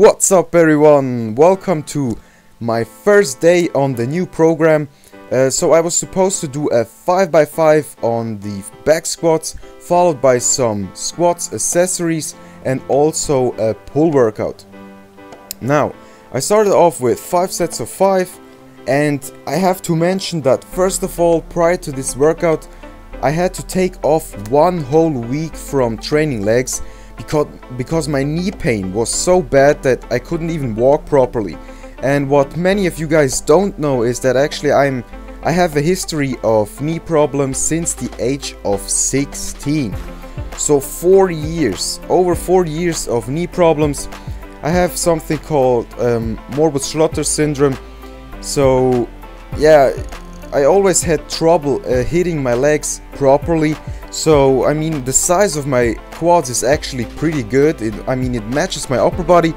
What's up everyone? Welcome to my first day on the new program. So I was supposed to do a 5x5 on the back squats, followed by some squats accessories and also a pull workout. Now, I started off with 5 sets of 5, and I have to mention that first of all, prior to this workout, I had to take off 1 whole week from training legs because my knee pain was so bad that I couldn't even walk properly. And what many of you guys don't know is that actually I have a history of knee problems since the age of 16. So 4 years, over 4 years of knee problems. I have something called morbus Schlotter syndrome. So yeah, I always had trouble hitting my legs properly. So I mean, the size of my quads is actually pretty good. It matches my upper body,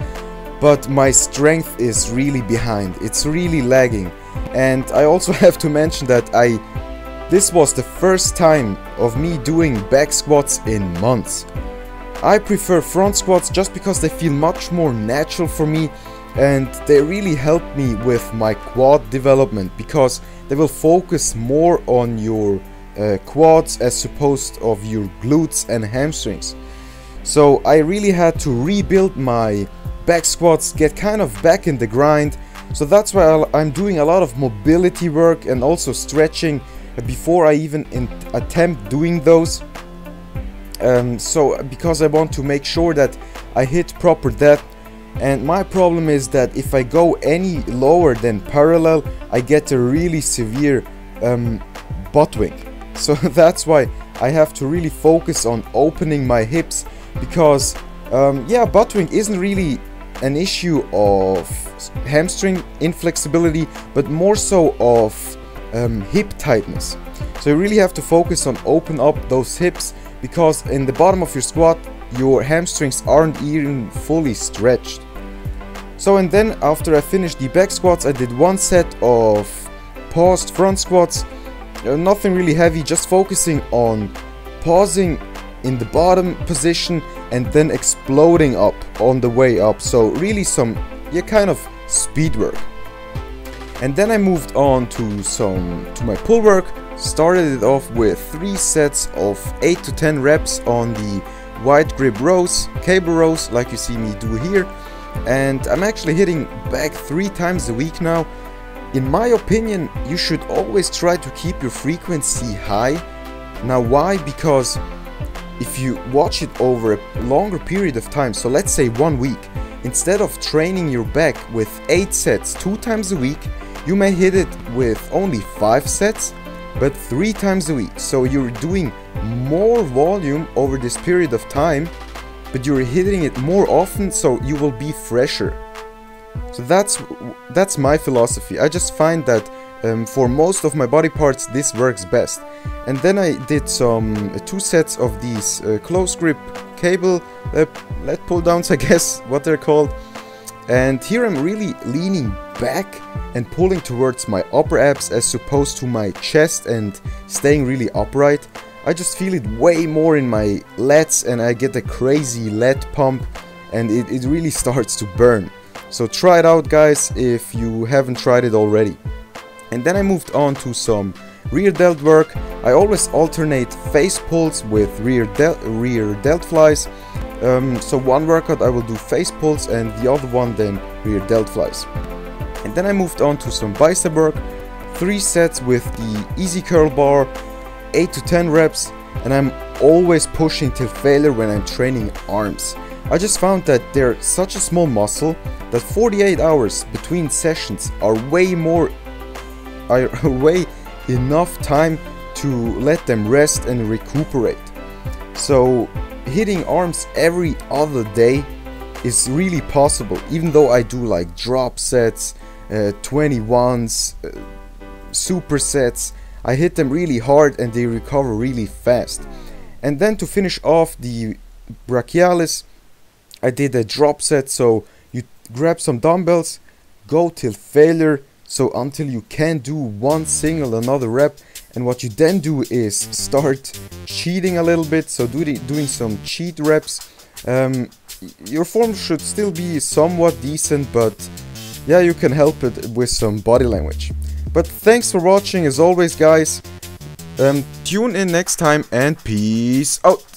but my strength is really behind. It's really lagging. And I also have to mention that this was the first time of me doing back squats in months. I prefer front squats just because they feel much more natural for me, and they really help me with my quad development because they will focus more on your quads as opposed of your glutes and hamstrings. So I really had to rebuild my back squats, get kind of back in the grind. So that's why I'm doing a lot of mobility work and also stretching before I even attempt doing those. So because I want to make sure that I hit proper depth. And my problem is that if I go any lower than parallel, I get a really severe butt wing. So that's why I have to really focus on opening my hips, because yeah, butt wing isn't really an issue of hamstring inflexibility, but more so of hip tightness. So you really have to focus on open up those hips, because in the bottom of your squat your hamstrings aren't even fully stretched. So, and then after I finished the back squats, I did 1 set of paused front squats. Nothing really heavy, just focusing on pausing in the bottom position and then exploding up on the way up. So really some kind of speed work. And then I moved on to my pull work. Started it off with 3 sets of 8 to 10 reps on the wide grip rows, cable rows, like you see me do here. And I'm actually hitting back 3 times a week now. In my opinion, you should always try to keep your frequency high. Now why? Because if you watch it over a longer period of time, so let's say 1 week, instead of training your back with 8 sets 2 times a week, you may hit it with only 5 sets, but 3 times a week. So you're doing more volume over this period of time, but you're hitting it more often, so you will be fresher. So that's my philosophy. I just find that for most of my body parts this works best. And then I did some 2 sets of these close grip cable lat pull downs, I guess what they're called. And here I'm really leaning back and pulling towards my upper abs as opposed to my chest and staying really upright. I just feel it way more in my lats, and I get a crazy lat pump, and it really starts to burn. So try it out guys if you haven't tried it already. And then I moved on to some rear delt work. I always alternate face pulls with rear delt flies. So 1 workout I will do face pulls and the other one then rear delt flies. And then I moved on to some bicep work. 3 sets with the easy curl bar, 8 to 10 reps, and I'm always pushing till failure when I'm training arms. I just found that they're such a small muscle that 48 hours between sessions are way enough time to let them rest and recuperate. So hitting arms every other day is really possible, even though I do like drop sets, 21s, supersets. I hit them really hard and they recover really fast. And then to finish off the brachialis, I did a drop set. So you grab some dumbbells, go till failure, so until you can't do one single another rep. And what you then do is start cheating a little bit, so doing some cheat reps. your form should still be somewhat decent, but yeah, you can help it with some body language. But thanks for watching as always, guys. Tune in next time and peace out.